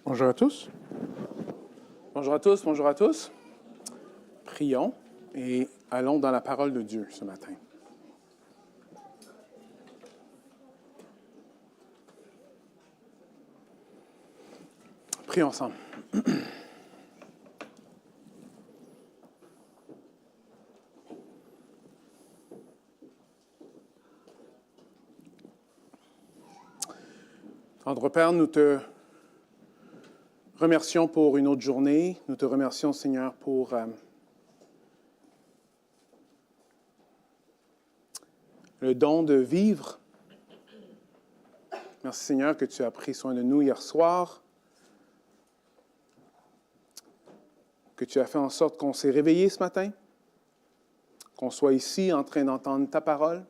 Bonjour à tous. Bonjour à tous, bonjour à tous. Prions et allons dans la parole de Dieu ce matin. Prions ensemble. Tendre Père, nous te remercions pour une autre journée. Nous te remercions, Seigneur, pour le don de vivre. Merci, Seigneur, que tu as pris soin de nous hier soir, que tu as fait en sorte qu'on s'est réveillés ce matin, qu'on soit ici en train d'entendre ta parole.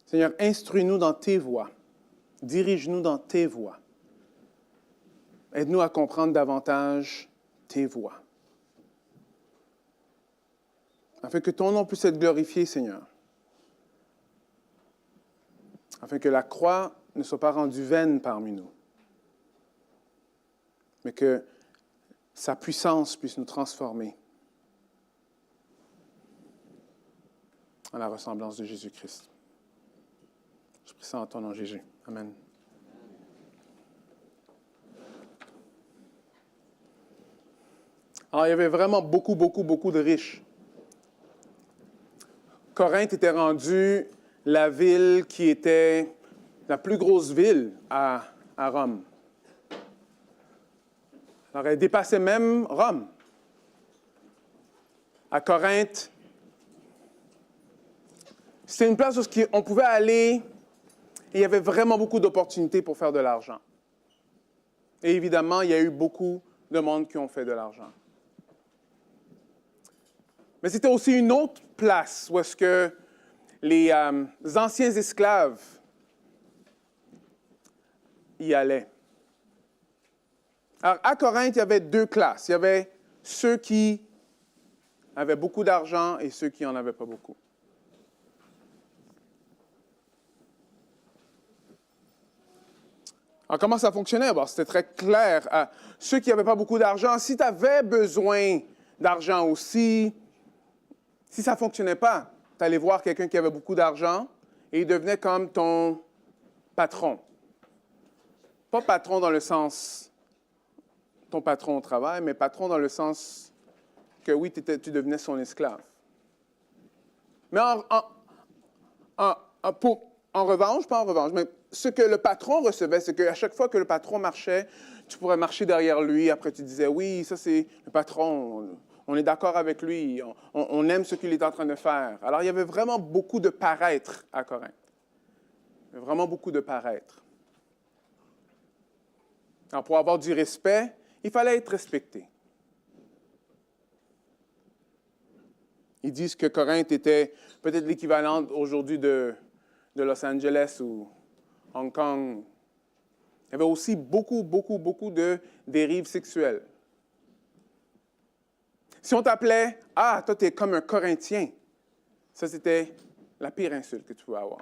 Seigneur, instruis-nous dans tes voies. Dirige-nous dans tes voies. Aide-nous à comprendre davantage tes voies. Afin que ton nom puisse être glorifié, Seigneur. Afin que la croix ne soit pas rendue vaine parmi nous. Mais que sa puissance puisse nous transformer à la ressemblance de Jésus-Christ. Je prie ça en ton nom, Jésus. Amen. Alors, il y avait vraiment beaucoup de riches. Corinthe était rendue la ville qui était la plus grosse ville à Rome. Alors, elle dépassait même Rome. À Corinthe, c'était une place où on pouvait aller et il y avait vraiment beaucoup d'opportunités pour faire de l'argent. Et évidemment, il y a eu beaucoup de monde qui ont fait de l'argent. Mais c'était aussi une autre place où est-ce que les anciens esclaves y allaient. Alors, à Corinthe, il y avait deux classes. Il y avait ceux qui avaient beaucoup d'argent et ceux qui n'en avaient pas beaucoup. Alors, comment ça fonctionnait? Bon, c'était très clair. Ceux qui n'avaient pas beaucoup d'argent, si tu avais besoin d'argent aussi, si ça ne fonctionnait pas, tu allais voir quelqu'un qui avait beaucoup d'argent et il devenait comme ton patron. Pas patron dans le sens ton patron au travail, mais patron dans le sens que oui, tu devenais son esclave. Mais en revanche, mais ce que le patron recevait, c'est qu'à chaque fois que le patron marchait, tu pourrais marcher derrière lui. Après, tu disais, oui, ça c'est le patron. On est d'accord avec lui. On aime ce qu'il est en train de faire. Alors, il y avait vraiment beaucoup de paraître à Corinthe. Il y avait vraiment beaucoup de paraître. Alors, pour avoir du respect, il fallait être respecté. Ils disent que Corinthe était peut-être l'équivalent aujourd'hui de Los Angeles ou Hong Kong. Il y avait aussi beaucoup de dérives sexuelles. Si on t'appelait « Ah, toi, tu es comme un Corinthien », ça, c'était la pire insulte que tu pouvais avoir.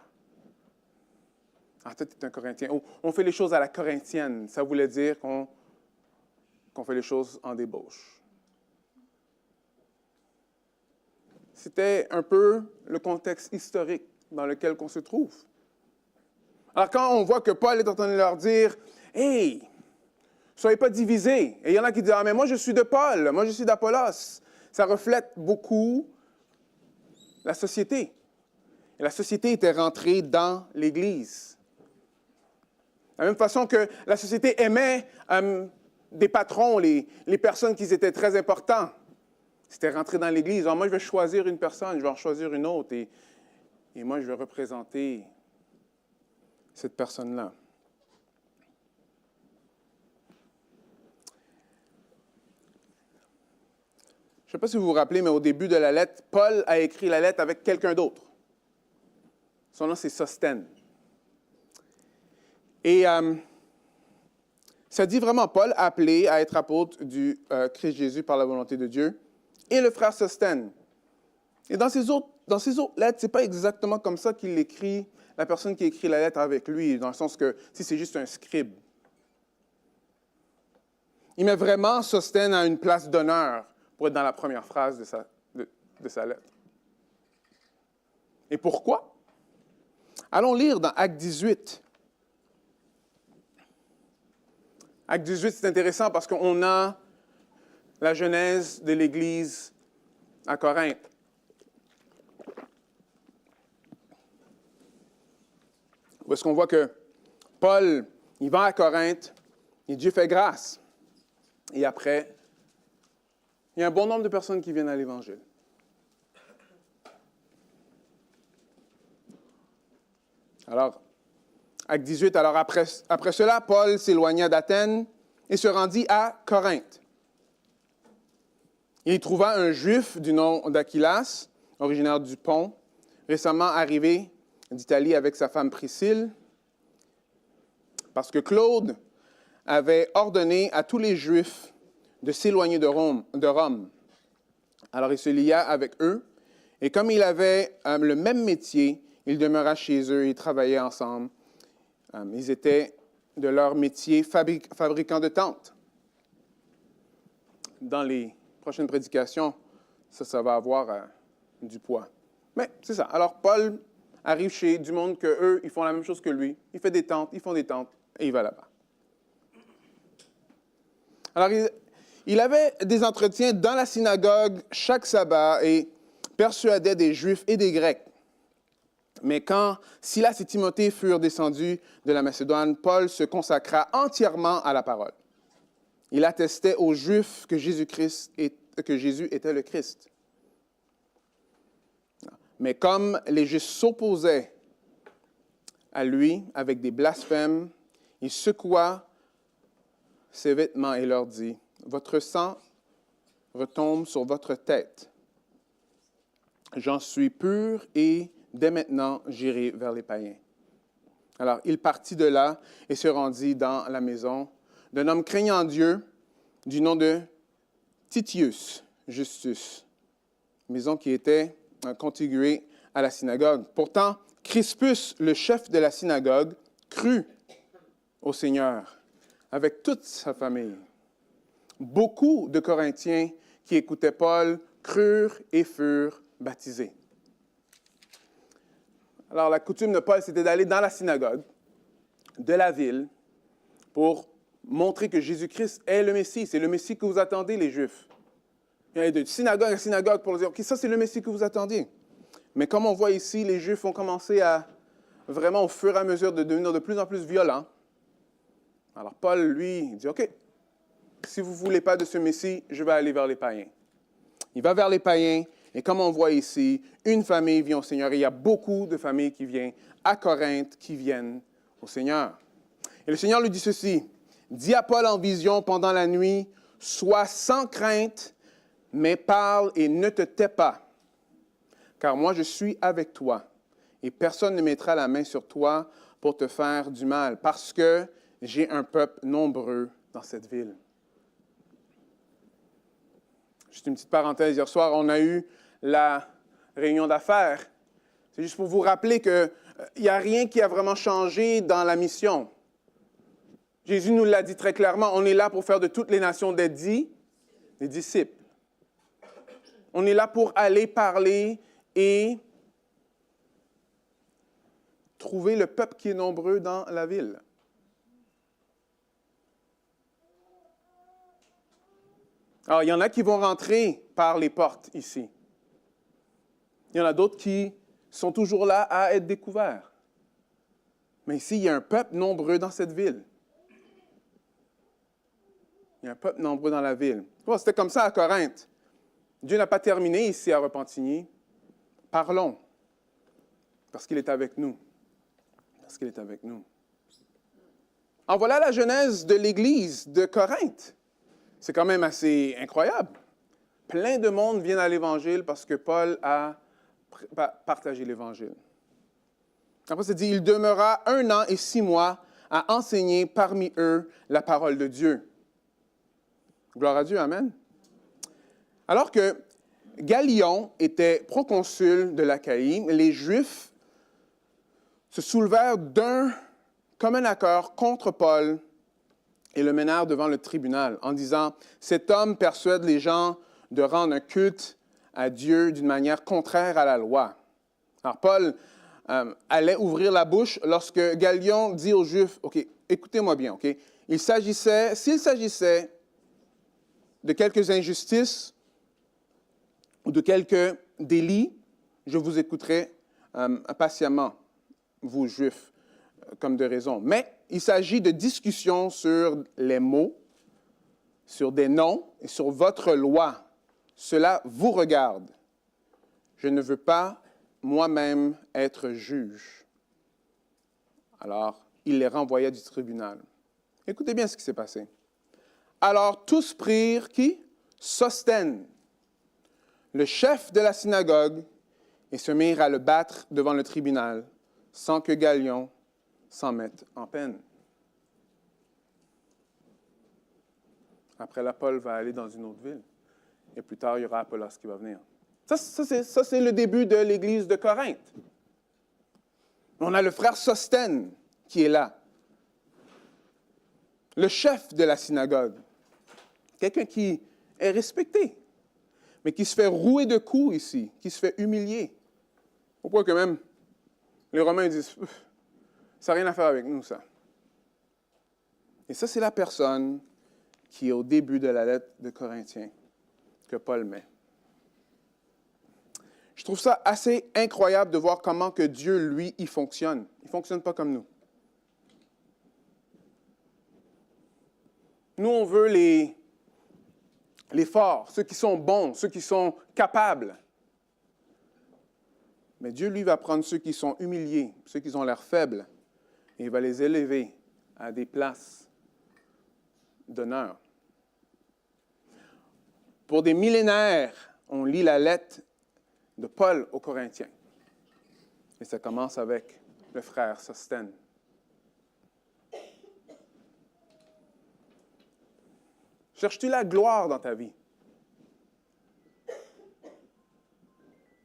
« Ah, toi, tu es un Corinthien ». Ou « On fait les choses à la corinthienne », ça voulait dire qu'on fait les choses en débauche. C'était un peu le contexte historique dans lequel on se trouve. Alors, quand on voit que Paul est en train de leur dire « Hey, soyez pas divisés », et il y en a qui disent « Ah, mais moi, je suis de Paul, moi, je suis d'Apollos », ça reflète beaucoup la société. Et la société était rentrée dans l'Église. De la même façon que la société aimait des patrons, les personnes qui étaient très importants. C'était rentré dans l'Église. Alors, moi, je vais choisir une personne, je vais en choisir une autre, et moi, je vais représenter cette personne-là. Je ne sais pas si vous vous rappelez, mais au début de la lettre, Paul a écrit la lettre avec quelqu'un d'autre. Son nom, c'est Sosthène. Et ça dit vraiment Paul appelé à être apôtre du Christ Jésus par la volonté de Dieu, et le frère Sosthène. Et dans ses autres lettres, ce n'est pas exactement comme ça qu'il l'écrit, la personne qui écrit la lettre avec lui, dans le sens que si c'est juste un scribe. il met vraiment Sosthène à une place d'honneur pour être dans la première phrase de sa lettre. Et pourquoi? Allons lire dans Acte 18. Acte 18, c'est intéressant parce qu'on a la genèse de l'Église à Corinthe. Où est-ce qu'on voit que Paul, il va à Corinthe et Dieu fait grâce. Et après, il y a un bon nombre de personnes qui viennent à l'Évangile. Alors, Acte 18, alors après cela, Paul s'éloigna d'Athènes et se rendit à Corinthe. Il y trouva un Juif du nom d'Aquilas, originaire du Pont, récemment arrivé d'Italie avec sa femme Priscille, parce que Claude avait ordonné à tous les Juifs de s'éloigner de Rome. Alors il se lia avec eux, et comme il avait le même métier, il demeura chez eux et ils travaillaient ensemble. Ils étaient de leur métier fabricants de tentes. Dans les prochaines prédications, ça va avoir du poids. Mais c'est ça. Alors Paul arrive chez du monde que eux, ils font la même chose que lui. Il fait des tentes, ils font des tentes, et il va là-bas. Alors il avait des entretiens dans la synagogue chaque sabbat et persuadait des Juifs et des Grecs. Mais quand Silas et Timothée furent descendus de la Macédoine, Paul se consacra entièrement à la parole. Il attestait aux Juifs que Jésus était le Christ. Mais comme les Juifs s'opposaient à lui avec des blasphèmes, il secoua ses vêtements et leur dit, « Votre sang retombe sur votre tête. J'en suis pur et dès maintenant, j'irai vers les païens. » Alors, il partit de là et se rendit dans la maison d'un homme craignant Dieu du nom de Titius Justus, maison qui était contiguée à la synagogue. Pourtant, Crispus, le chef de la synagogue, crut au Seigneur avec toute sa famille. Beaucoup de Corinthiens qui écoutaient Paul crurent et furent baptisés. Alors, la coutume de Paul, c'était d'aller dans la synagogue de la ville pour montrer que Jésus-Christ est le Messie. C'est le Messie que vous attendez, les Juifs. Il y a de synagogue à synagogue pour dire, OK, ça, c'est le Messie que vous attendiez. Mais comme on voit ici, les Juifs ont commencé à, vraiment, au fur et à mesure, de devenir de plus en plus violents. Alors, Paul, lui, dit, OK, si vous ne voulez pas de ce Messie, je vais aller vers les païens. Il va vers les païens. Et comme on voit ici, une famille vient au Seigneur. Et il y a beaucoup de familles qui viennent à Corinthe, qui viennent au Seigneur. Et le Seigneur lui dit ceci, « Dis à Paul en vision pendant la nuit, sois sans crainte, mais parle et ne te tais pas. Car moi je suis avec toi, et personne ne mettra la main sur toi pour te faire du mal, parce que j'ai un peuple nombreux dans cette ville. » Juste une petite parenthèse, hier soir, on a eu la réunion d'affaires. C'est juste pour vous rappeler qu'il n'y a rien qui a vraiment changé dans la mission. Jésus nous l'a dit très clairement, on est là pour faire de toutes les nations des disciples. On est là pour aller parler et trouver le peuple qui est nombreux dans la ville. Alors, il y en a qui vont rentrer par les portes ici. Il y en a d'autres qui sont toujours là à être découverts. Mais ici, il y a un peuple nombreux dans cette ville. Il y a un peuple nombreux dans la ville. Oh, c'était comme ça à Corinthe. Dieu n'a pas terminé ici à Repentigny. Parlons. Parce qu'il est avec nous. Parce qu'il est avec nous. En voilà la genèse de l'Église de Corinthe. C'est quand même assez incroyable. Plein de monde viennent à l'Évangile parce que Paul a partagé l'Évangile. Après, c'est dit, il demeura 1 an et 6 mois à enseigner parmi eux la parole de Dieu. Gloire à Dieu, amen. Alors que Galion était proconsul de l'Achaïe, les Juifs se soulevèrent d'un commun accord contre Paul et le menèrent devant le tribunal en disant, « Cet homme persuade les gens de rendre un culte à Dieu d'une manière contraire à la loi. » Alors Paul allait ouvrir la bouche lorsque Galion dit aux Juifs, « OK, écoutez-moi bien, OK? S'il s'agissait de quelques injustices ou de quelques délits, je vous écouterai patiemment, vous Juifs, comme de raison. Mais il s'agit de discussions sur les mots, sur des noms et sur votre loi. Cela vous regarde. Je ne veux pas moi-même être juge. » Alors, il les renvoya du tribunal. Écoutez bien ce qui s'est passé. Alors, tous prirent qui? Sosthène, le chef de la synagogue, et se mirent à le battre devant le tribunal, sans que Galion s'en mette en peine. Après là, Paul va aller dans une autre ville. Et plus tard, il y aura Apollos qui va venir. Ça, c'est le début de l'Église de Corinthe. On a le frère Sosthène qui est là. Le chef de la synagogue. Quelqu'un qui est respecté, mais qui se fait rouer de coups ici, qui se fait humilier. Au point que même les Romains disent, ça n'a rien à faire avec nous, ça. Et ça, c'est la personne qui est au début de la lettre de Corinthiens que Paul met. Je trouve ça assez incroyable de voir comment que Dieu, lui, il fonctionne. Il ne fonctionne pas comme nous. Nous, on veut les forts, ceux qui sont bons, ceux qui sont capables. Mais Dieu, lui, va prendre ceux qui sont humiliés, ceux qui ont l'air faibles, et il va les élever à des places d'honneur. Pour des millénaires, on lit la lettre de Paul aux Corinthiens. Et ça commence avec le frère Sosthène. Cherches-tu la gloire dans ta vie?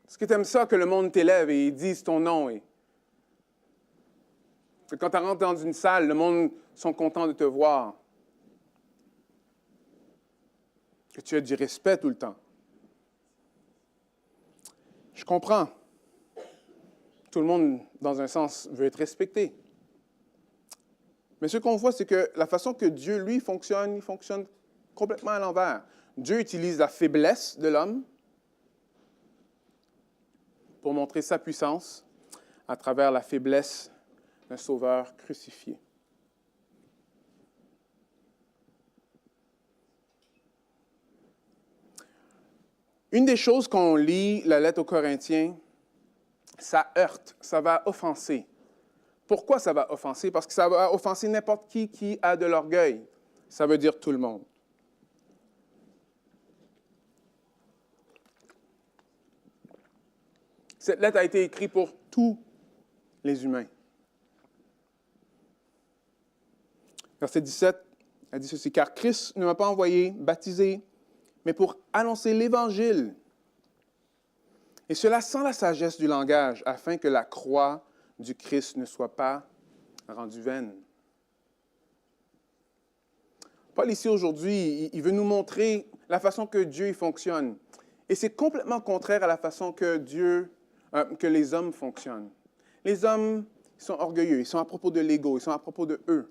Est-ce que tu aimes ça que le monde t'élève et dise ton nom? Et que quand tu rentres dans une salle, le monde sont contents de te voir. Que tu as du respect tout le temps. Je comprends. Tout le monde, dans un sens, veut être respecté. Mais ce qu'on voit, c'est que la façon que Dieu, lui, fonctionne, il fonctionne complètement à l'envers. Dieu utilise la faiblesse de l'homme pour montrer sa puissance à travers la faiblesse d'un sauveur crucifié. Une des choses qu'on lit, la lettre aux Corinthiens, ça heurte, ça va offenser. Pourquoi ça va offenser? Parce que ça va offenser n'importe qui a de l'orgueil. Ça veut dire tout le monde. Cette lettre a été écrite pour tous les humains. Verset 17, elle dit ceci, « Car Christ ne m'a pas envoyé baptiser, mais pour annoncer l'Évangile, et cela sans la sagesse du langage, afin que la croix du Christ ne soit pas rendue vaine. » Paul, ici, aujourd'hui, il veut nous montrer la façon que Dieu il fonctionne. Et c'est complètement contraire à la façon que que les hommes fonctionnent. Les hommes sont orgueilleux, ils sont à propos de l'ego, ils sont à propos de eux.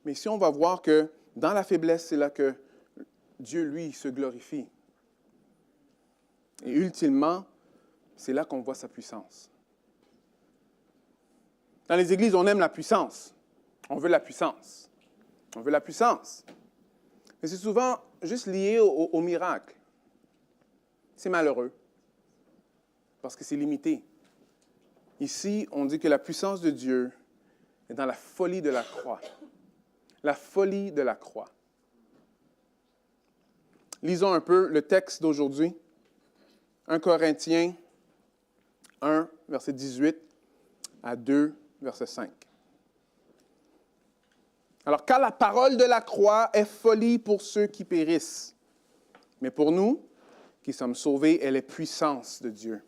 Mais ici, on va voir que dans la faiblesse, c'est là que Dieu, lui, se glorifie. Et ultimement, c'est là qu'on voit sa puissance. Dans les églises, on aime la puissance. On veut la puissance. On veut la puissance. Mais c'est souvent juste lié au miracle. C'est malheureux, parce que c'est limité. Ici, on dit que la puissance de Dieu est dans la folie de la croix. La folie de la croix. Lisons un peu le texte d'aujourd'hui. 1 Corinthiens 1, verset 18 à 2, verset 5. Alors, car la parole de la croix est folie pour ceux qui périssent, mais pour nous, qui sommes sauvés, elle est puissance de Dieu.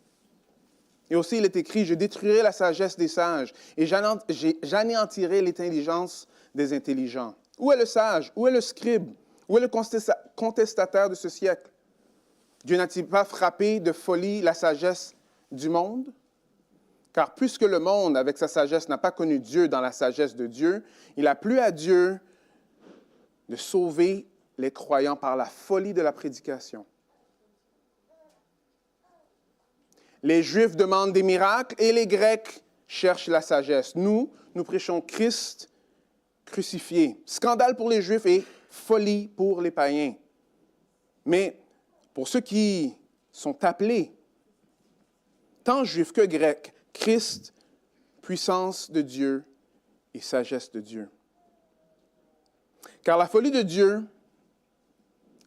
Et aussi, il est écrit, « Je détruirai la sagesse des sages et j'anéantirai l'intelligence des intelligents. Où est le sage? Où est le scribe? Où est le contestataire de ce siècle? Dieu n'a-t-il pas frappé de folie la sagesse du monde? Car puisque le monde, avec sa sagesse, n'a pas connu Dieu dans la sagesse de Dieu, il a plu à Dieu de sauver les croyants par la folie de la prédication. Les Juifs demandent des miracles et les Grecs cherchent la sagesse. Nous prêchons Christ crucifié. Scandale pour les Juifs et folie pour les païens. Mais pour ceux qui sont appelés, tant Juifs que Grecs, Christ, puissance de Dieu et sagesse de Dieu. Car la folie de Dieu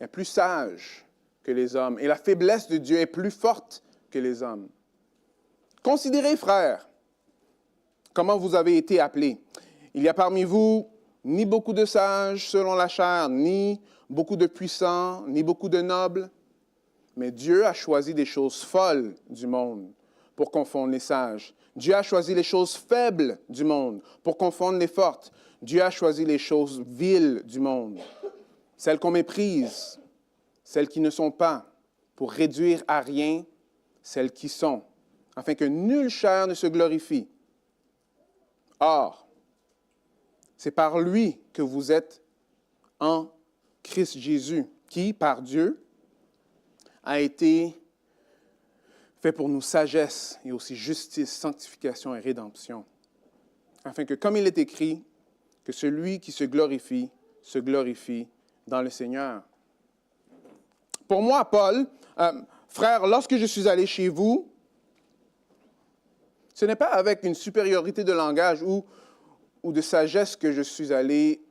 est plus sage que les hommes et la faiblesse de Dieu est plus forte que les hommes. Considérez, frères, comment vous avez été appelés. Il y a parmi vous ni beaucoup de sages selon la chair, ni beaucoup de puissants, ni beaucoup de nobles, mais Dieu a choisi des choses folles du monde pour confondre les sages. Dieu a choisi les choses faibles du monde pour confondre les fortes. Dieu a choisi les choses viles du monde, celles qu'on méprise, celles qui ne sont pas, pour réduire à rien celles qui sont, afin que nulle chair ne se glorifie. Or, c'est par lui que vous êtes en Christ Jésus, qui, par Dieu, a été fait pour nous sagesse et aussi justice, sanctification et rédemption, afin que, comme il est écrit, que celui qui se glorifie dans le Seigneur. Pour moi, Paul, frère, lorsque je suis allé chez vous, ce n'est pas avec une supériorité de langage ou de sagesse que je suis allé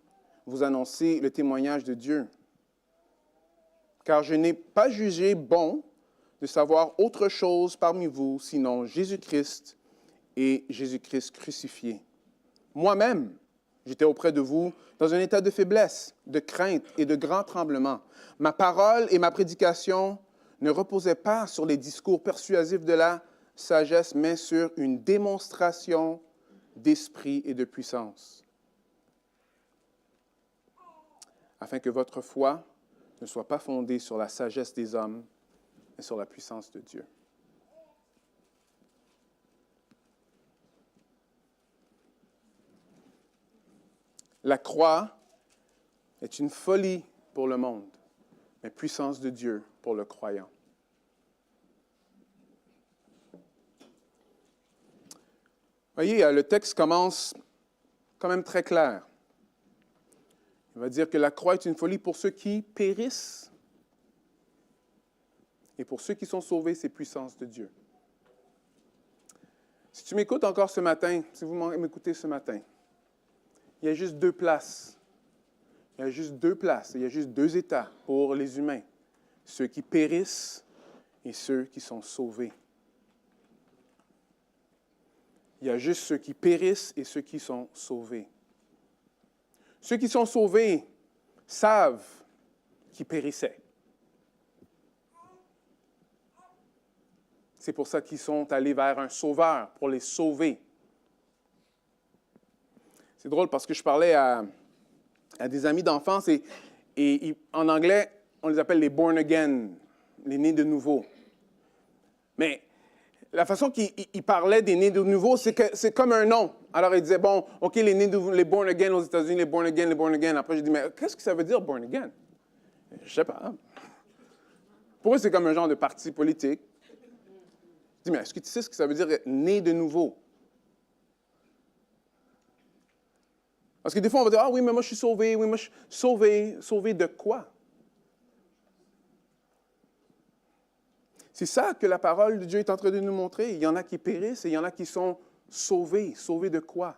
vous annoncer le témoignage de Dieu. Car je n'ai pas jugé bon de savoir autre chose parmi vous, sinon Jésus-Christ et Jésus-Christ crucifié. Moi-même, j'étais auprès de vous dans un état de faiblesse, de crainte et de grand tremblement. Ma parole et ma prédication ne reposaient pas sur les discours persuasifs de la sagesse, mais sur une démonstration d'esprit et de puissance, afin que votre foi ne soit pas fondée sur la sagesse des hommes, mais sur la puissance de Dieu. La croix est une folie pour le monde, mais puissance de Dieu pour le croyant. Voyez, le texte commence quand même très clair. Il va dire que la croix est une folie pour ceux qui périssent et pour ceux qui sont sauvés, c'est puissance de Dieu. Si tu m'écoutes encore ce matin, si vous m'écoutez ce matin, il y a juste deux places. Il y a juste deux places, il y a juste deux états pour les humains. Ceux qui périssent et ceux qui sont sauvés. Il y a juste ceux qui périssent et ceux qui sont sauvés. Ceux qui sont sauvés savent qu'ils périssaient. C'est pour ça qu'ils sont allés vers un sauveur, pour les sauver. C'est drôle parce que je parlais à des amis d'enfance et en anglais, on les appelle les born again, les nés de nouveau. Mais la façon qu'ils parlaient des nés de nouveau, c'est comme un nom. Alors, ils disaient, bon, OK, les born again aux États-Unis, les born again, les born again. Après, j'ai dit, mais qu'est-ce que ça veut dire, born again? Je ne sais pas. Pour eux, c'est comme un genre de parti politique. Je dis, mais est-ce que tu sais ce que ça veut dire, né de nouveau? Parce que des fois, on va dire, ah oui, mais moi, je suis sauvé. Oui, moi, je suis sauvé. Sauvé de quoi? C'est ça que la parole de Dieu est en train de nous montrer. Il y en a qui périssent et il y en a qui sont sauvés. Sauvés de quoi?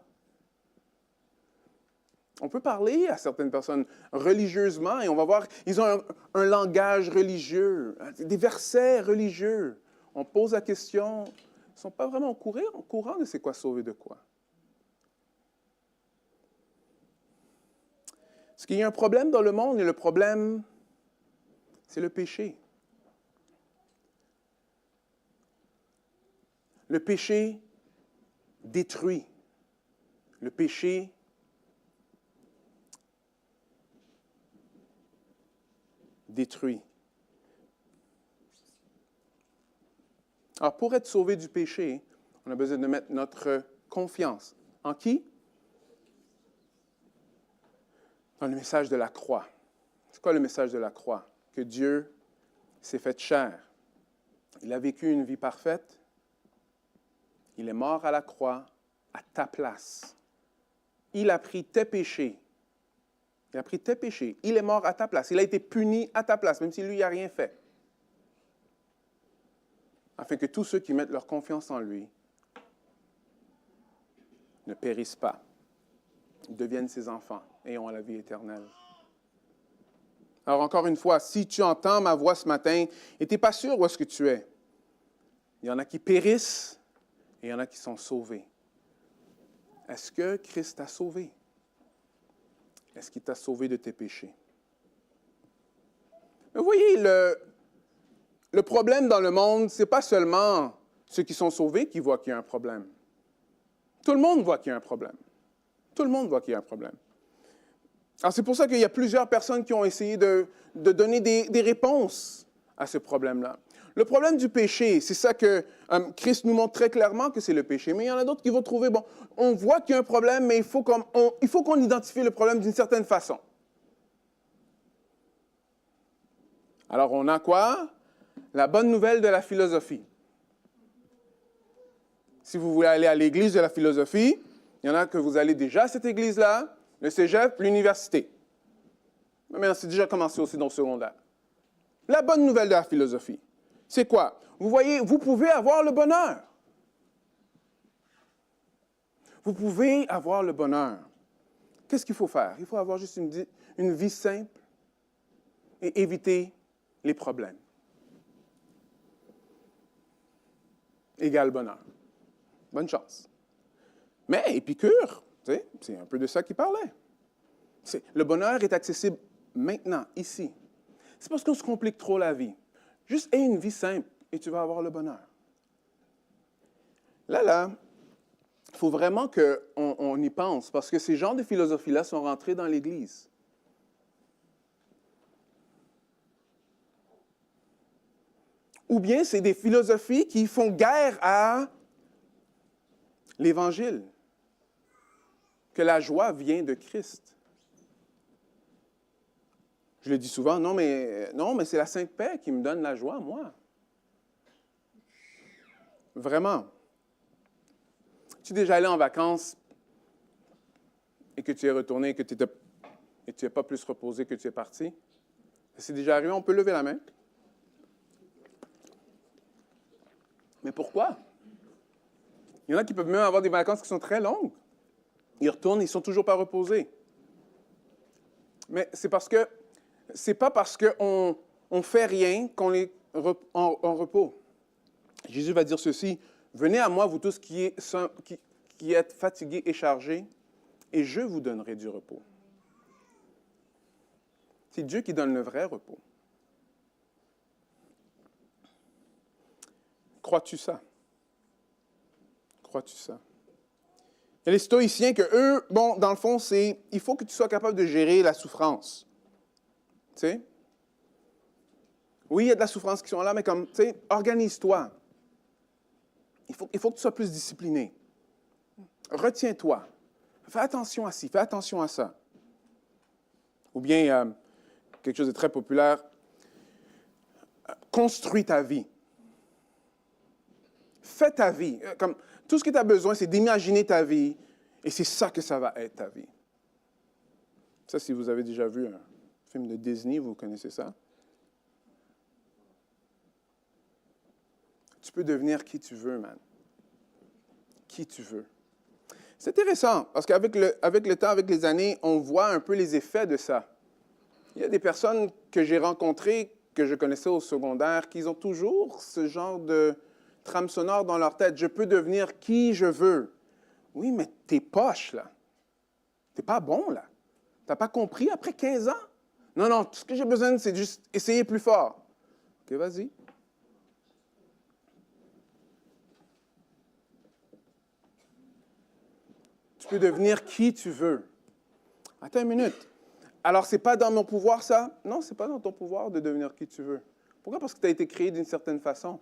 On peut parler à certaines personnes religieusement et on va voir, ils ont un langage religieux, des versets religieux. On pose la question, ils ne sont pas vraiment au courant de c'est quoi sauver de quoi. Parce qu'il y a un problème dans le monde et le problème, c'est le péché. Le péché détruit. Le péché détruit. Alors, pour être sauvé du péché, on a besoin de mettre notre confiance. En qui? Dans le message de la croix. C'est quoi le message de la croix? Que Dieu s'est fait chair. Il a vécu une vie parfaite. Il est mort à la croix à ta place. Il a pris tes péchés. Il a pris tes péchés. Il est mort à ta place. Il a été puni à ta place, même si lui n'a rien fait. Afin que tous ceux qui mettent leur confiance en lui ne périssent pas, deviennent ses enfants et ont la vie éternelle. Alors encore une fois, si tu entends ma voix ce matin et tu n'es pas sûr où est-ce que tu es, il y en a qui périssent et il y en a qui sont sauvés. Est-ce que Christ t'a sauvé? Est-ce qu'il t'a sauvé de tes péchés? Vous voyez, le problème dans le monde, ce n'est pas seulement ceux qui sont sauvés qui voient qu'il y a un problème. Tout le monde voit qu'il y a un problème. Tout le monde voit qu'il y a un problème. Alors, c'est pour ça qu'il y a plusieurs personnes qui ont essayé de donner des réponses à ce problème-là. Le problème du péché, c'est ça que Christ nous montre très clairement que c'est le péché. Mais il y en a d'autres qui vont trouver, bon, on voit qu'il y a un problème, mais il faut qu'on identifie le problème d'une certaine façon. Alors, on a quoi? La bonne nouvelle de la philosophie. Si vous voulez aller à l'église de la philosophie, il y en a que vous allez déjà à cette église-là, le cégep, l'université. Mais c'est déjà commencé aussi dans le secondaire. La bonne nouvelle de la philosophie, c'est quoi? Vous voyez, vous pouvez avoir le bonheur. Vous pouvez avoir le bonheur. Qu'est-ce qu'il faut faire? Il faut avoir juste une vie simple et éviter les problèmes. Égale bonheur. Bonne chance. Mais Épicure, c'est un peu de ça qu'il parlait. Le bonheur est accessible maintenant, ici. C'est parce qu'on se complique trop la vie. Juste aie une vie simple et tu vas avoir le bonheur. Là, il faut vraiment qu'on y pense parce que ces genres de philosophies-là sont rentrés dans l'Église. Ou bien c'est des philosophies qui font guerre à l'Évangile, que la joie vient de Christ. Je le dis souvent, non, mais c'est la Sainte Paix qui me donne la joie, moi. Vraiment. Tu es déjà allé en vacances et que tu es retourné et que tu n'es pas plus reposé que tu es parti? C'est déjà arrivé, on peut lever la main. Mais pourquoi? Il y en a qui peuvent même avoir des vacances qui sont très longues. Ils retournent, ils ne sont toujours pas reposés. Mais c'est pas parce qu'on ne fait rien qu'on est en repos. Jésus va dire ceci, « Venez à moi, vous tous qui êtes fatigués et chargés, et je vous donnerai du repos. » C'est Dieu qui donne le vrai repos. Crois-tu ça? Crois-tu ça? Il y a les stoïciens que eux, bon, dans le fond, il faut que tu sois capable de gérer la souffrance. Tu sais? Oui, il y a de la souffrance qui sont là, mais comme, tu sais, organise-toi. Il faut que tu sois plus discipliné. Retiens-toi. Fais attention à ci, fais attention à ça. Ou bien, quelque chose de très populaire, construis ta vie. Fais ta vie. Comme, tout ce que tu as besoin, c'est d'imaginer ta vie, et c'est ça que ça va être ta vie. Ça, si vous avez déjà vu un film de Disney, vous connaissez ça. Tu peux devenir qui tu veux, man. Qui tu veux. C'est intéressant, parce qu'avec le temps, avec les années, on voit un peu les effets de ça. Il y a des personnes que j'ai rencontrées, que je connaissais au secondaire, qui ont toujours ce genre de trame sonore dans leur tête. Je peux devenir qui je veux. Oui, mais t'es poche, là. T'es pas bon, là. T'as pas compris après 15 ans? Non, tout ce que j'ai besoin, c'est juste essayer plus fort. OK, vas-y. Tu peux devenir qui tu veux. Attends une minute. Alors, c'est pas dans mon pouvoir, ça? Non, c'est pas dans ton pouvoir de devenir qui tu veux. Pourquoi? Parce que tu as été créé d'une certaine façon.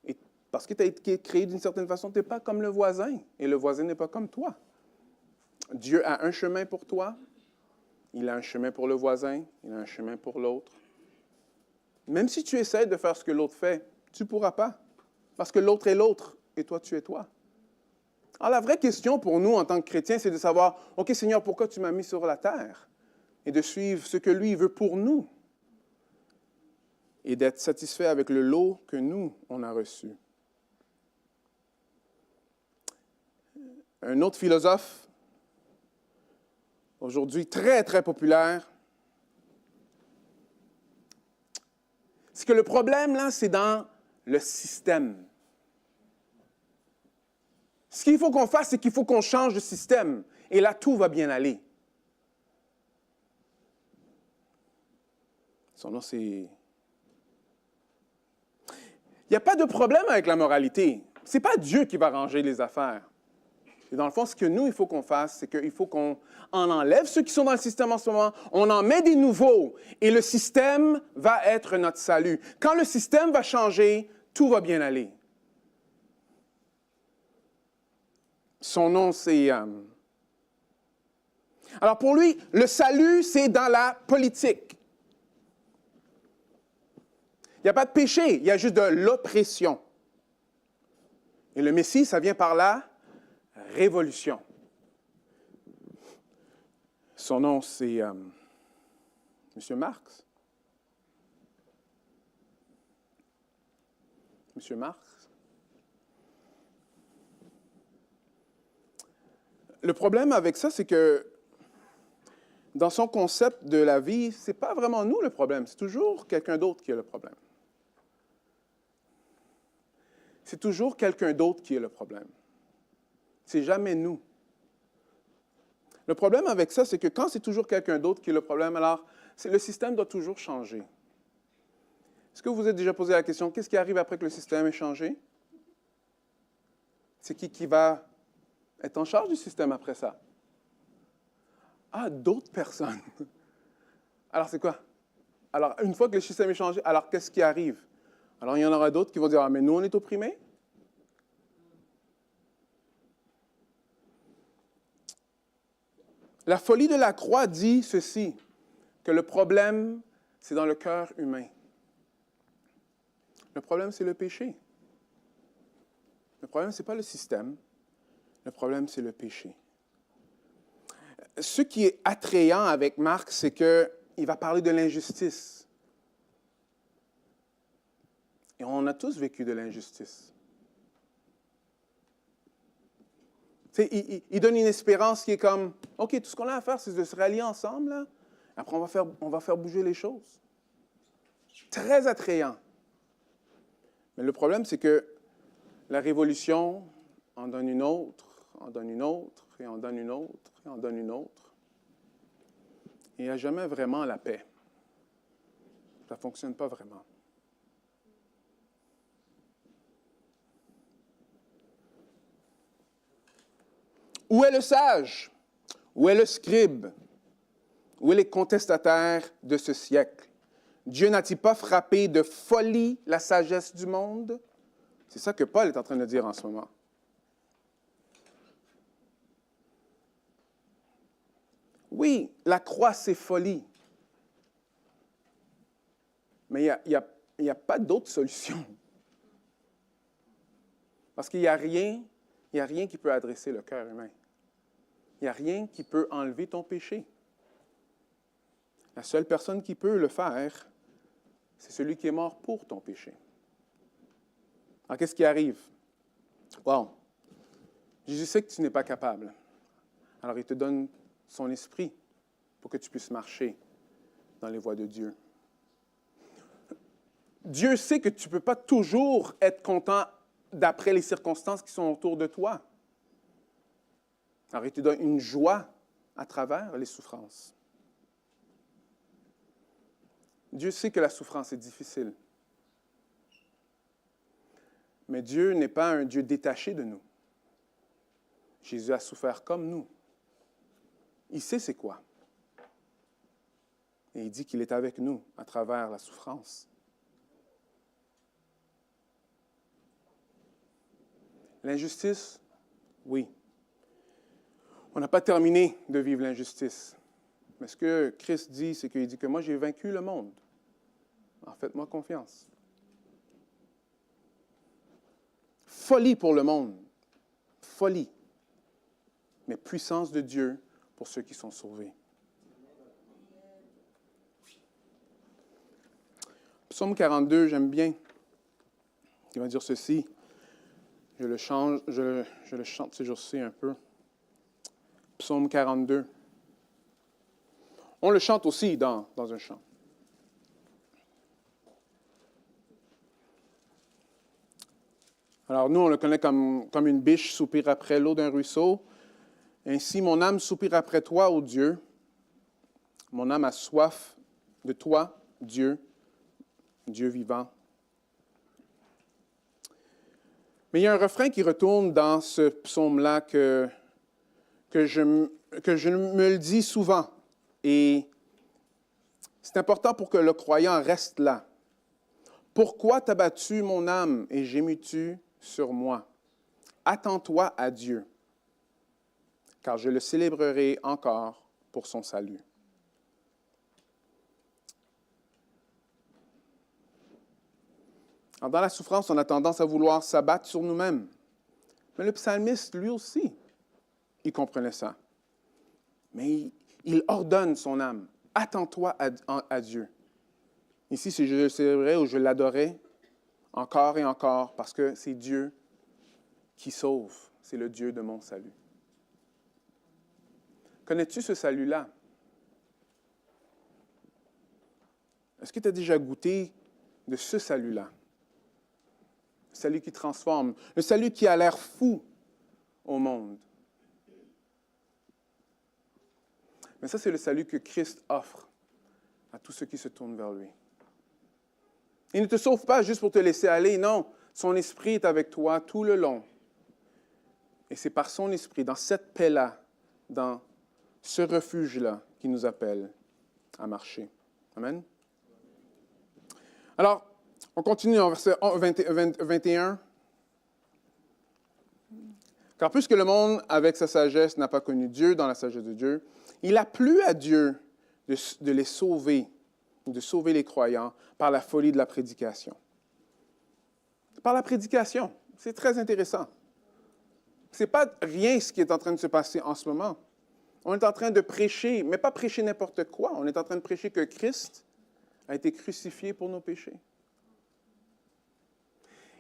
Et parce que tu as été créé d'une certaine façon, tu n'es pas comme le voisin. Et le voisin n'est pas comme toi. Dieu a un chemin pour toi. Il a un chemin pour le voisin. Il a un chemin pour l'autre. Même si tu essaies de faire ce que l'autre fait, tu ne pourras pas. Parce que l'autre est l'autre et toi, tu es toi. Alors, la vraie question pour nous en tant que chrétiens, c'est de savoir, OK, Seigneur, pourquoi tu m'as mis sur la terre? Et de suivre ce que lui veut pour nous. Et d'être satisfait avec le lot que nous, on a reçu. Un autre philosophe, aujourd'hui très, très populaire, c'est que le problème, là, c'est dans le système. Ce qu'il faut qu'on fasse, c'est qu'il faut qu'on change de système. Et là, tout va bien aller. Son nom, c'est... Il n'y a pas de problème avec la moralité. Ce n'est pas Dieu qui va ranger les affaires. Et dans le fond, ce que nous, il faut qu'on fasse, c'est qu'il faut qu'on en enlève ceux qui sont dans le système en ce moment, on en met des nouveaux, et le système va être notre salut. Quand le système va changer, tout va bien aller. Son nom, c'est... Alors pour lui, le salut, c'est dans la politique. Il n'y a pas de péché, il y a juste de l'oppression. Et le Messie, ça vient par la révolution. Son nom, c'est M. Marx. M. Marx. Le problème avec ça, c'est que dans son concept de la vie, ce n'est pas vraiment nous le problème, c'est toujours quelqu'un d'autre qui a le problème. C'est toujours quelqu'un d'autre qui est le problème. C'est jamais nous. Le problème avec ça, c'est que quand c'est toujours quelqu'un d'autre qui est le problème, alors le système doit toujours changer. Est-ce que vous vous êtes déjà posé la question, qu'est-ce qui arrive après que le système ait changé? C'est qui va être en charge du système après ça? Ah, d'autres personnes. Alors c'est quoi? Alors une fois que le système est changé, alors qu'est-ce qui arrive? Alors il y en aura d'autres qui vont dire, ah mais nous on est opprimés? La folie de la croix dit ceci, que le problème, c'est dans le cœur humain. Le problème, c'est le péché. Le problème, ce n'est pas le système. Le problème, c'est le péché. Ce qui est attrayant avec Marc, c'est qu'il va parler de l'injustice. Et on a tous vécu de l'injustice. Il donne une espérance qui est comme, OK, tout ce qu'on a à faire, c'est de se rallier ensemble, là. Après, on va faire bouger les choses. Très attrayant. Mais le problème, c'est que la révolution en donne une autre, en donne une autre, et en donne une autre, et en donne une autre. Et il n'y a jamais vraiment la paix. Ça ne fonctionne pas vraiment. Où est le sage? Où est le scribe? Où est les contestataires de ce siècle? Dieu n'a-t-il pas frappé de folie la sagesse du monde? C'est ça que Paul est en train de dire en ce moment. Oui, la croix, c'est folie. Mais il n'y a pas d'autre solution. Parce qu'il n'y a rien qui peut adresser le cœur humain. Il n'y a rien qui peut enlever ton péché. La seule personne qui peut le faire, c'est celui qui est mort pour ton péché. Alors, qu'est-ce qui arrive? Wow! Jésus sait que tu n'es pas capable. Alors, il te donne son esprit pour que tu puisses marcher dans les voies de Dieu. Dieu sait que tu ne peux pas toujours être content d'après les circonstances qui sont autour de toi. Alors, il te donne une joie à travers les souffrances. Dieu sait que la souffrance est difficile. Mais Dieu n'est pas un Dieu détaché de nous. Jésus a souffert comme nous. Il sait c'est quoi. Et il dit qu'il est avec nous à travers la souffrance. L'injustice, oui. On n'a pas terminé de vivre l'injustice. Mais ce que Christ dit, c'est qu'il dit que moi, j'ai vaincu le monde. En faites-moi confiance. Folie pour le monde. Folie. Mais puissance de Dieu pour ceux qui sont sauvés. Psaume 42, j'aime bien. Il va dire ceci. Je le chante ces jours-ci un peu. Psaume 42. On le chante aussi dans un chant. Alors nous, on le connaît comme une biche soupire après l'eau d'un ruisseau. Ainsi, mon âme soupire après toi, ô Dieu. Mon âme a soif de toi, Dieu, Dieu vivant. Mais il y a un refrain qui retourne dans ce psaume-là que je me le dis souvent. Et c'est important pour que le croyant reste là. Pourquoi t'as battu mon âme et gémis-tu sur moi? Attends-toi à Dieu, car je le célébrerai encore pour son salut. Alors, dans la souffrance, on a tendance à vouloir s'abattre sur nous-mêmes. Mais le psalmiste, lui aussi, il comprenait ça. Mais il ordonne son âme. Attends-toi à Dieu. Ici, c'est je le célébrerai ou je l'adorerai encore et encore parce que c'est Dieu qui sauve. C'est le Dieu de mon salut. Connais-tu ce salut-là? Est-ce que tu as déjà goûté de ce salut-là? Le salut qui transforme, le salut qui a l'air fou au monde. Mais ça, c'est le salut que Christ offre à tous ceux qui se tournent vers lui. Il ne te sauve pas juste pour te laisser aller, non. Son esprit est avec toi tout le long. Et c'est par son esprit, dans cette paix-là, dans ce refuge-là, qui nous appelle à marcher. Amen. Alors, on continue en verset 21. Car puisque le monde, avec sa sagesse, n'a pas connu Dieu dans la sagesse de Dieu, il a plu à Dieu de les sauver, de sauver les croyants par la folie de la prédication. Par la prédication. C'est très intéressant. Ce n'est pas rien ce qui est en train de se passer en ce moment. On est en train de prêcher, mais pas prêcher n'importe quoi. On est en train de prêcher que Christ a été crucifié pour nos péchés.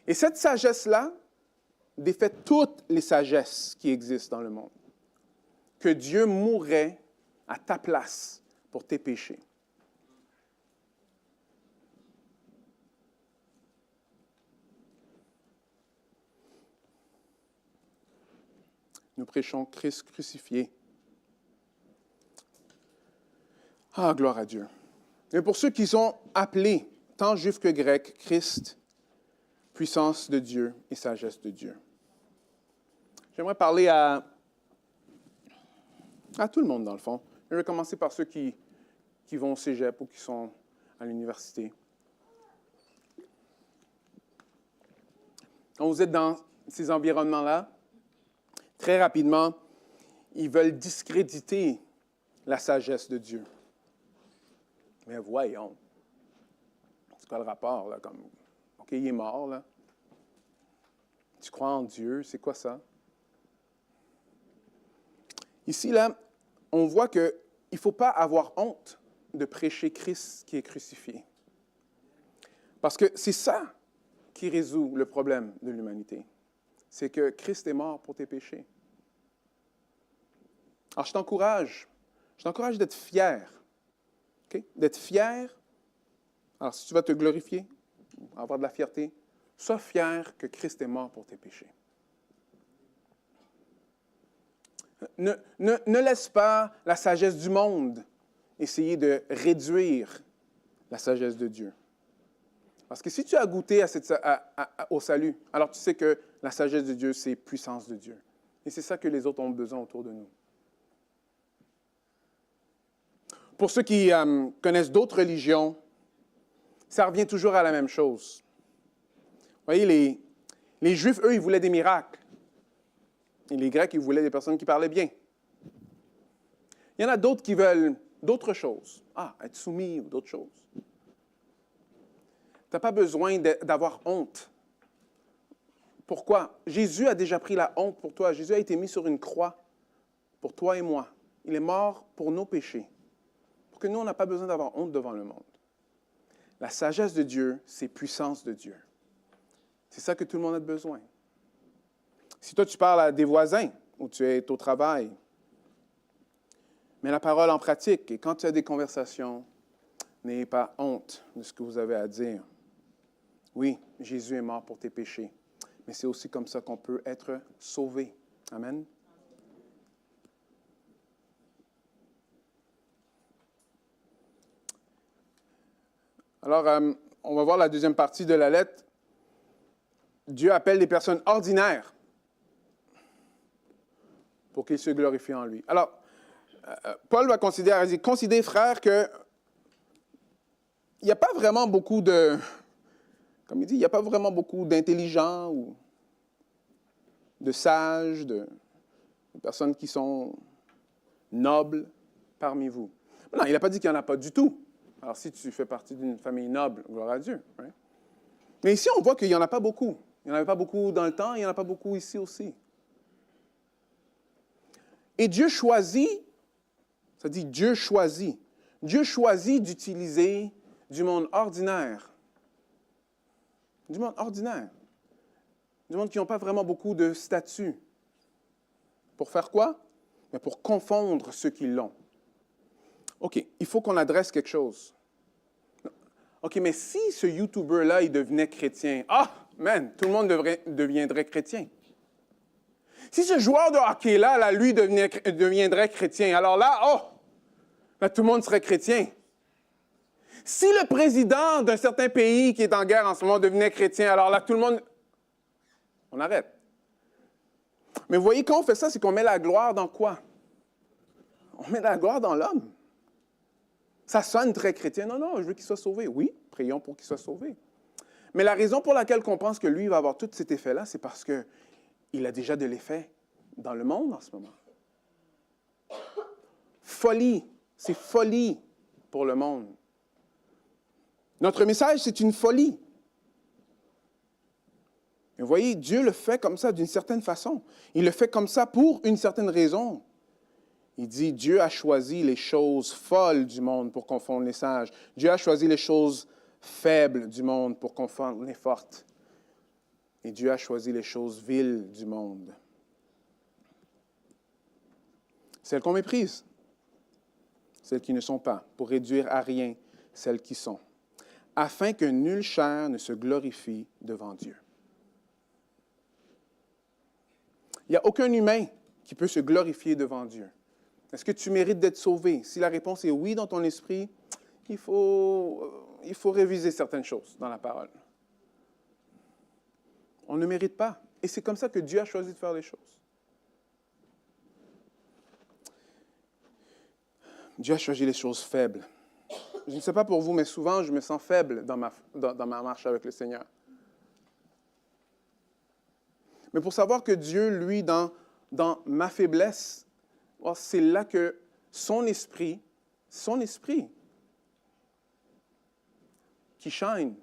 Et cette sagesse-là défait toutes les sagesses qui existent dans le monde. Que Dieu mourrait à ta place pour tes péchés. Nous prêchons Christ crucifié. Ah, gloire à Dieu. Et pour ceux qui sont appelés, tant juifs que grecs, Christ, puissance de Dieu et sagesse de Dieu. J'aimerais parler à tout le monde, dans le fond. Je vais commencer par ceux qui vont au cégep ou qui sont à l'université. Quand vous êtes dans ces environnements-là, très rapidement, ils veulent discréditer la sagesse de Dieu. Mais voyons, c'est quoi le rapport, là? Comme, OK, il est mort, là. Tu crois en Dieu, c'est quoi ça? Ici, là, on voit qu'il ne faut pas avoir honte de prêcher Christ qui est crucifié. Parce que c'est ça qui résout le problème de l'humanité. C'est que Christ est mort pour tes péchés. Alors, je t'encourage d'être fier. Okay? D'être fier. Alors, si tu vas te glorifier, avoir de la fierté, sois fier que Christ est mort pour tes péchés. Ne laisse pas la sagesse du monde essayer de réduire la sagesse de Dieu. Parce que si tu as goûté au salut, alors tu sais que la sagesse de Dieu, c'est puissance de Dieu. Et c'est ça que les autres ont besoin autour de nous. Pour ceux qui connaissent d'autres religions, ça revient toujours à la même chose. Vous voyez, les Juifs, eux, ils voulaient des miracles. Et les Grecs, ils voulaient des personnes qui parlaient bien. Il y en a d'autres qui veulent d'autres choses. Être soumis ou d'autres choses. Tu n'as pas besoin d'avoir honte. Pourquoi? Jésus a déjà pris la honte pour toi. Jésus a été mis sur une croix pour toi et moi. Il est mort pour nos péchés. Pour que nous, on n'a pas besoin d'avoir honte devant le monde. La sagesse de Dieu, c'est puissance de Dieu. C'est ça que tout le monde a besoin. Si toi, tu parles à des voisins ou tu es au travail, mets la parole en pratique et quand tu as des conversations, n'ayez pas honte de ce que vous avez à dire. Oui, Jésus est mort pour tes péchés, mais c'est aussi comme ça qu'on peut être sauvé. Amen. Alors, on va voir la deuxième partie de la lettre. Dieu appelle des personnes ordinaires pour qu'il se glorifie en lui. Alors, Paul va considérer, frère, qu'il n'y a pas vraiment beaucoup comme il dit, il n'y a pas vraiment beaucoup d'intelligents ou de sages, de personnes qui sont nobles parmi vous. Non, il n'a pas dit qu'il n'y en a pas du tout. Alors, si tu fais partie d'une famille noble, gloire à Dieu. Right? Mais ici, on voit qu'il n'y en a pas beaucoup. Il n'y en avait pas beaucoup dans le temps, il n'y en a pas beaucoup ici aussi. Et Dieu choisit, ça dit Dieu choisit. Dieu choisit d'utiliser du monde ordinaire. Du monde ordinaire. Du monde qui n'ont pas vraiment beaucoup de statut. Pour faire quoi? Mais pour confondre ceux qui l'ont. OK, il faut qu'on adresse quelque chose. OK, mais si ce YouTuber-là, il devenait chrétien, tout le monde deviendrait chrétien. Si ce joueur de hockey-là, lui, deviendrait chrétien, alors là, tout le monde serait chrétien. Si le président d'un certain pays qui est en guerre en ce moment devenait chrétien, alors là, tout le monde... On arrête. Mais vous voyez, quand on fait ça, c'est qu'on met la gloire dans quoi? On met la gloire dans l'homme. Ça sonne très chrétien. Non, je veux qu'il soit sauvé. Oui, prions pour qu'il soit sauvé. Mais la raison pour laquelle on pense que lui va avoir tout cet effet-là, c'est parce qu'il a déjà de l'effet dans le monde en ce moment. Folie. C'est folie pour le monde. Notre message, c'est une folie. Et vous voyez, Dieu le fait comme ça d'une certaine façon. Il le fait comme ça pour une certaine raison. Il dit, Dieu a choisi les choses folles du monde pour confondre les sages. Dieu a choisi les choses faibles du monde pour confondre les fortes. Et Dieu a choisi les choses viles du monde. Celles qu'on méprise, celles qui ne sont pas, pour réduire à rien celles qui sont, afin que nulle chair ne se glorifie devant Dieu. Il n'y a aucun humain qui peut se glorifier devant Dieu. Est-ce que tu mérites d'être sauvé? Si la réponse est oui dans ton esprit, il faut réviser certaines choses dans la parole. On ne mérite pas. Et c'est comme ça que Dieu a choisi de faire les choses. Dieu a choisi les choses faibles. Je ne sais pas pour vous, mais souvent, je me sens faible dans ma marche avec le Seigneur. Mais pour savoir que Dieu, lui, dans ma faiblesse, c'est là que son esprit qui shine.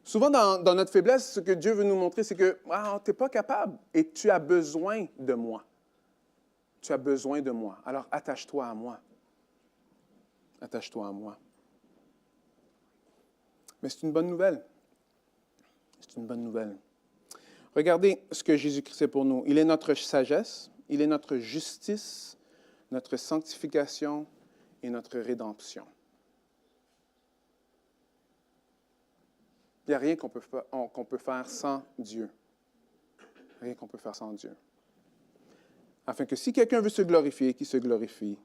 Souvent, dans notre faiblesse, ce que Dieu veut nous montrer, c'est que tu n'es pas capable et tu as besoin de moi. Tu as besoin de moi. Alors, attache-toi à moi. Attache-toi à moi. Mais c'est une bonne nouvelle. C'est une bonne nouvelle. Regardez ce que Jésus-Christ est pour nous. Il est notre sagesse, il est notre justice, notre sanctification et notre rédemption. Il n'y a rien qu'on peut faire sans Dieu. Rien qu'on peut faire sans Dieu. Afin que si quelqu'un veut se glorifier, qu'il se glorifie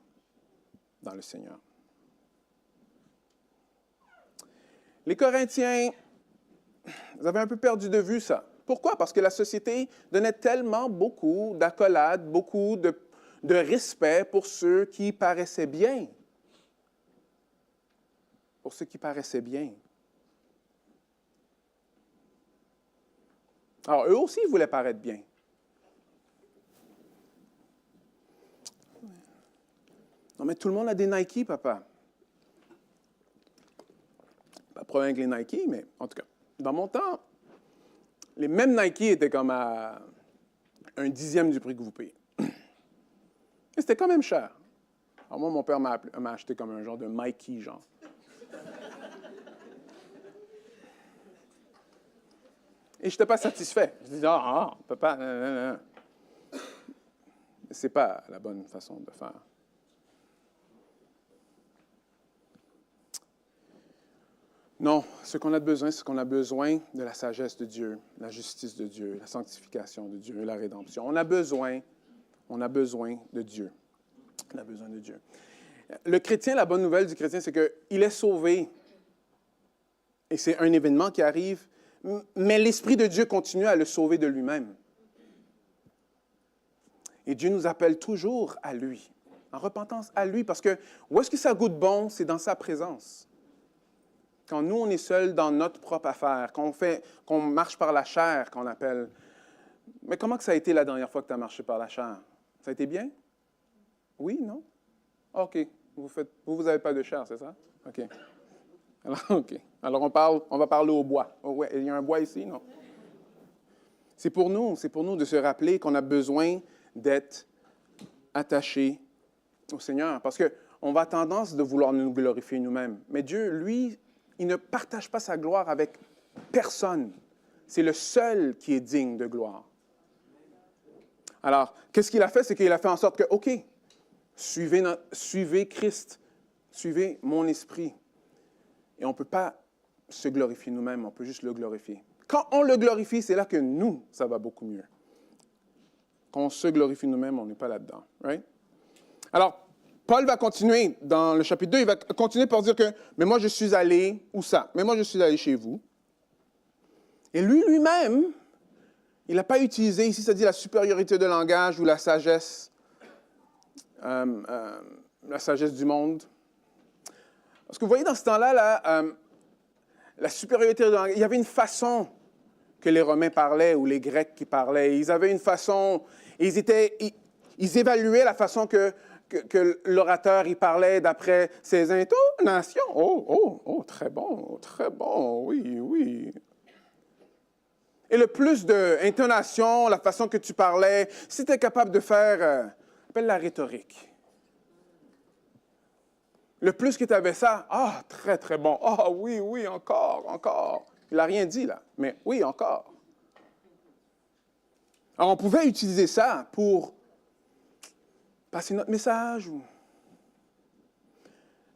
dans le Seigneur. Les Corinthiens, vous avez un peu perdu de vue ça. Pourquoi? Parce que la société donnait tellement beaucoup d'accolades, beaucoup de respect pour ceux qui paraissaient bien. Pour ceux qui paraissaient bien. Alors, eux aussi, ils voulaient paraître bien. Non, mais tout le monde a des Nike, papa. Pas de problème avec les Nike, mais en tout cas, dans mon temps, les mêmes Nike étaient comme à 1/10 du prix que vous payez. Et c'était quand même cher. Alors moi, mon père m'a acheté comme un genre de Mikey, genre. Et je n'étais pas satisfait. Je disais, papa, non. Ce n'est pas la bonne façon de faire. Non, ce qu'on a besoin, c'est qu'on a besoin de la sagesse de Dieu, la justice de Dieu, la sanctification de Dieu, la rédemption. On a besoin de Dieu. On a besoin de Dieu. Le chrétien, la bonne nouvelle du chrétien, c'est qu'il est sauvé. Et c'est un événement qui arrive, mais l'Esprit de Dieu continue à le sauver de lui-même. Et Dieu nous appelle toujours à lui, en repentance à lui, parce que où est-ce que ça goûte bon? C'est dans sa présence. Quand nous, on est seuls dans notre propre affaire, qu'on marche par la chair, qu'on appelle. Mais comment que ça a été la dernière fois que tu as marché par la chair? Ça a été bien? Oui, non? OK. Vous n'avez pas de chair, c'est ça? OK. Alors, OK. Alors, on va parler au bois. Oh, ouais, il y a un bois ici, non? C'est pour nous de se rappeler qu'on a besoin d'être attachés au Seigneur. Parce qu'on va tendance de vouloir nous glorifier nous-mêmes. Mais Dieu, lui, il ne partage pas sa gloire avec personne. C'est le seul qui est digne de gloire. Alors, qu'est-ce qu'il a fait? C'est qu'il a fait en sorte que, OK, suivez Christ, suivez mon esprit. Et on ne peut pas se glorifier nous-mêmes, on peut juste le glorifier. Quand on le glorifie, c'est là que nous, ça va beaucoup mieux. Quand on se glorifie nous-mêmes, on n'est pas là-dedans. Right? Alors, Paul va continuer dans le chapitre 2, il va continuer pour dire que, mais moi je suis allé, où ça? Mais moi je suis allé chez vous. Et lui-même, il n'a pas utilisé, ici ça dit la supériorité de langage ou la sagesse du monde. Parce que vous voyez dans ce temps-là, la supériorité de langage, il y avait une façon que les Romains parlaient ou les Grecs qui parlaient. Ils avaient une façon, ils évaluaient la façon que l'orateur il parlait d'après ses intonations. Oh, très bon, oui. Et le plus d'intonation, la façon que tu parlais, si tu es capable de faire, appelle la rhétorique. Le plus que tu avais ça, très, très bon. Oui, encore. Il n'a rien dit, là, mais oui, encore. Alors, on pouvait utiliser ça pour passer notre message.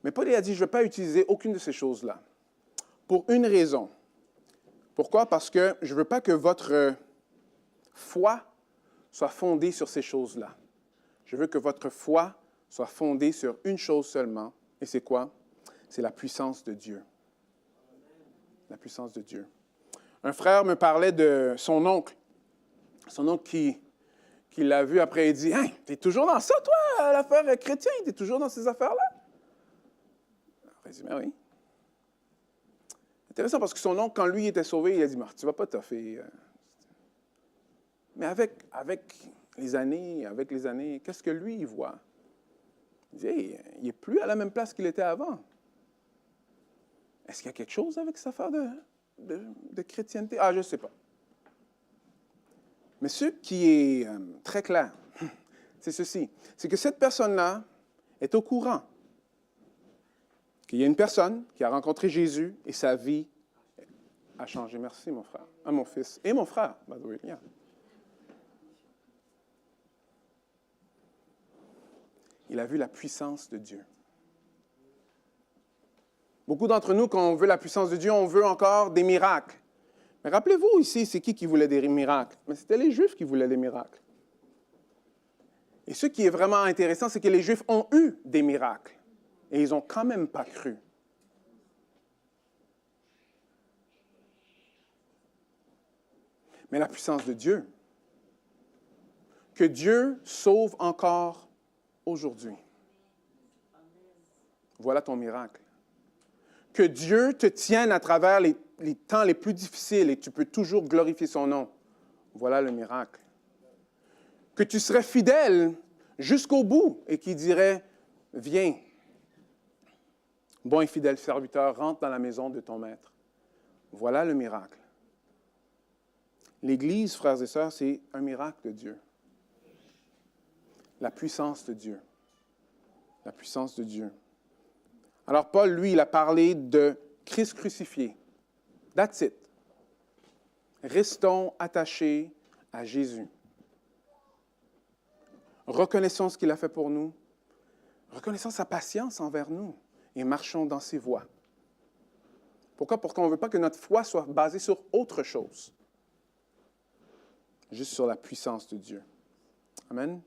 Mais Paul a dit, je ne vais pas utiliser aucune de ces choses-là. Pour une raison. Pourquoi? Parce que je ne veux pas que votre foi soit fondée sur ces choses-là. Je veux que votre foi soit fondée sur une chose seulement. Et c'est quoi? C'est la puissance de Dieu. La puissance de Dieu. Un frère me parlait de son oncle. Son oncle qui l'a vu après, il dit, « Hein, t'es toujours dans ça, toi, l'affaire chrétienne? T'es toujours dans ces affaires-là? » Il a dit, « Mais oui. » Intéressant parce que son oncle, quand lui était sauvé, il a dit, « Tu ne vas pas toffer. » Mais avec les années, qu'est-ce que lui, il voit? Il dit, « Hey, il n'est plus à la même place qu'il était avant. » Est-ce qu'il y a quelque chose avec cette affaire de chrétienté? Je ne sais pas. Mais ce qui est très clair, c'est ceci. C'est que cette personne-là est au courant qu'il y a une personne qui a rencontré Jésus et sa vie a changé. Merci, mon frère. Mon fils. Et mon frère, by the way. Yeah. Il a vu la puissance de Dieu. Beaucoup d'entre nous, quand on veut la puissance de Dieu, on veut encore des miracles. Mais rappelez-vous ici, c'est qui voulait des miracles? Mais c'était les Juifs qui voulaient des miracles. Et ce qui est vraiment intéressant, c'est que les Juifs ont eu des miracles. Et ils n'ont quand même pas cru. Mais la puissance de Dieu, que Dieu sauve encore aujourd'hui. Voilà ton miracle. Que Dieu te tienne à travers les temps les plus difficiles et que tu peux toujours glorifier son nom. Voilà le miracle. Que tu serais fidèle jusqu'au bout et qu'il dirait, viens, bon et fidèle serviteur, rentre dans la maison de ton maître. Voilà le miracle. L'Église, frères et sœurs, c'est un miracle de Dieu. La puissance de Dieu. La puissance de Dieu. Alors Paul, lui, il a parlé de Christ crucifié. That's it. Restons attachés à Jésus. Reconnaissons ce qu'il a fait pour nous. Reconnaissons sa patience envers nous et marchons dans ses voies. Pourquoi? Parce qu'on ne veut pas que notre foi soit basée sur autre chose. Juste sur la puissance de Dieu. Amen.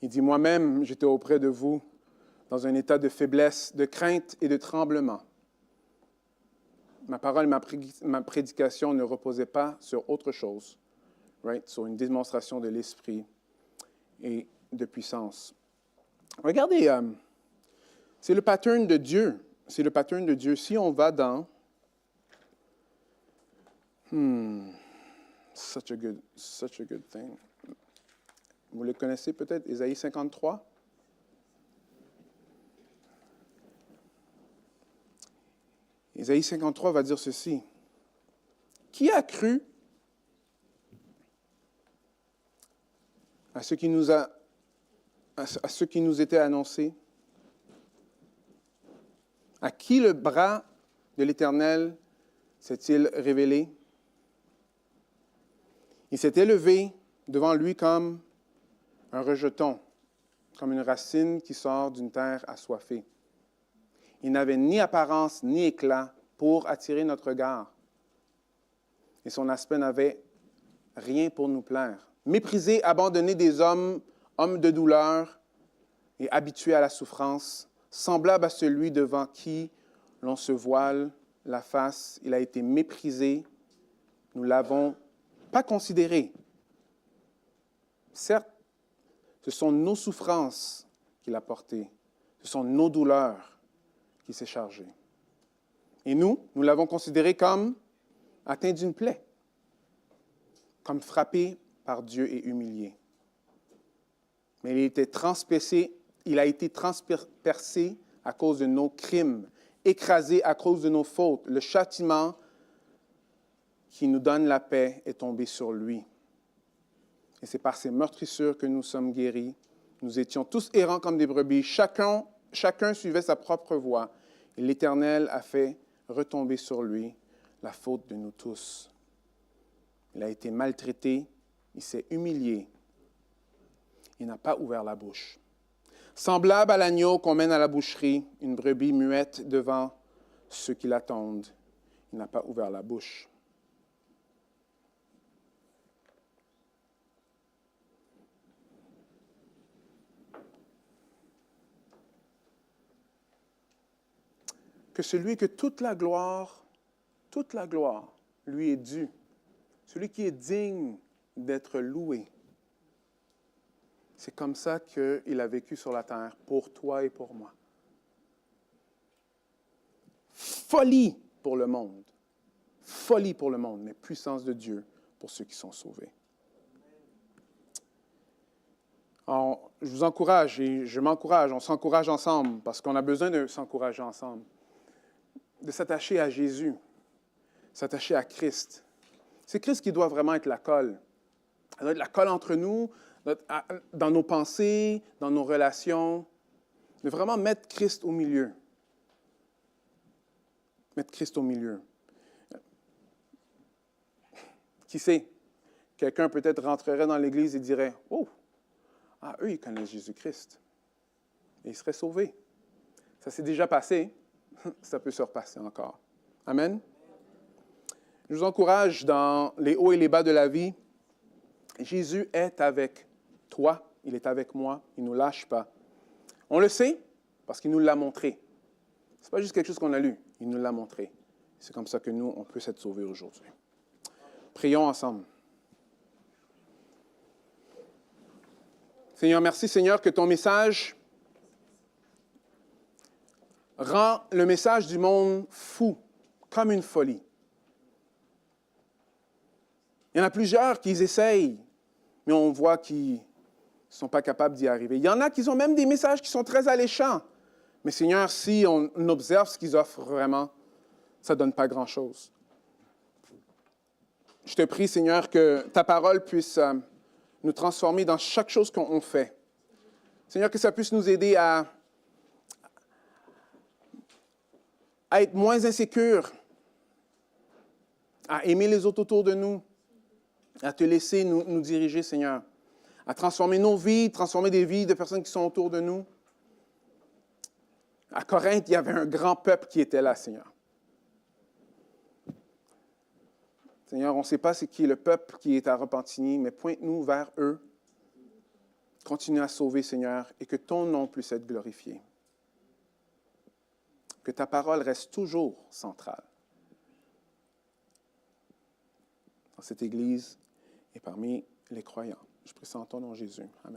Il dit, moi-même, j'étais auprès de vous dans un état de faiblesse, de crainte et de tremblement. Ma parole, ma prédication ne reposait pas sur autre chose, right? Sur une démonstration de l'esprit et de puissance. Regardez, c'est le pattern de Dieu. C'est le pattern de Dieu. Si on va dans... such a good thing. Vous le connaissez peut-être, Ésaïe 53? Ésaïe 53 va dire ceci. Qui a cru à ce qui nous était annoncé? À qui le bras de l'Éternel s'est-il révélé? Il s'est élevé devant lui comme un rejeton, comme une racine qui sort d'une terre assoiffée. Il n'avait ni apparence ni éclat pour attirer notre regard. Et son aspect n'avait rien pour nous plaire. Méprisé, abandonné des hommes de douleur et habitué à la souffrance, semblable à celui devant qui l'on se voile la face, il a été méprisé. Nous ne l'avons pas considéré. Certes, ce sont nos souffrances qu'il a portées. Ce sont nos douleurs qui s'est chargé. Et nous l'avons considéré comme atteint d'une plaie, comme frappé par Dieu et humilié. Mais il a été transpercé à cause de nos crimes, écrasé à cause de nos fautes. Le châtiment qui nous donne la paix est tombé sur lui. Et c'est par ses meurtrissures que nous sommes guéris. Nous étions tous errants comme des brebis. Chacun suivait sa propre voie. Et l'Éternel a fait retomber sur lui la faute de nous tous. Il a été maltraité, il s'est humilié. Il n'a pas ouvert la bouche. Semblable à l'agneau qu'on mène à la boucherie, une brebis muette devant ceux qui l'attendent. Il n'a pas ouvert la bouche. Que celui que toute la gloire, lui est due. Celui qui est digne d'être loué. C'est comme ça qu'il a vécu sur la terre, pour toi et pour moi. Folie pour le monde. Folie pour le monde, mais puissance de Dieu pour ceux qui sont sauvés. Alors, je vous encourage et je m'encourage, on s'encourage ensemble parce qu'on a besoin de s'encourager ensemble. De s'attacher à Jésus, s'attacher à Christ. C'est Christ qui doit vraiment être la colle. Ça doit être la colle entre nous, dans nos pensées, dans nos relations. De vraiment mettre Christ au milieu. Mettre Christ au milieu. Qui sait? Quelqu'un peut-être rentrerait dans l'Église et dirait, « Oh, eux, ils connaissent Jésus-Christ. » Et ils seraient sauvés. Ça s'est déjà passé. Ça peut se repasser encore. Amen. Je vous encourage dans les hauts et les bas de la vie. Jésus est avec toi, il est avec moi, il ne nous lâche pas. On le sait parce qu'il nous l'a montré. Ce n'est pas juste quelque chose qu'on a lu, il nous l'a montré. C'est comme ça que nous, on peut s'être sauvés aujourd'hui. Prions ensemble. Seigneur, merci Seigneur que ton message rend le message du monde fou, comme une folie. Il y en a plusieurs qui essayent, mais on voit qu'ils ne sont pas capables d'y arriver. Il y en a qui ont même des messages qui sont très alléchants. Mais Seigneur, si on observe ce qu'ils offrent vraiment, ça ne donne pas grand-chose. Je te prie, Seigneur, que ta parole puisse nous transformer dans chaque chose qu'on fait. Seigneur, que ça puisse nous aider à être moins insécures, à aimer les autres autour de nous, à te laisser nous diriger, Seigneur, à transformer nos vies, transformer des vies de personnes qui sont autour de nous. À Corinthe, il y avait un grand peuple qui était là, Seigneur. Seigneur, on ne sait pas c'est qui est le peuple qui est à Repentigny, mais pointe-nous vers eux. Continue à sauver, Seigneur, et que ton nom puisse être glorifié. Que ta parole reste toujours centrale dans cette Église et parmi les croyants. Je prie ça en ton nom, Jésus. Amen.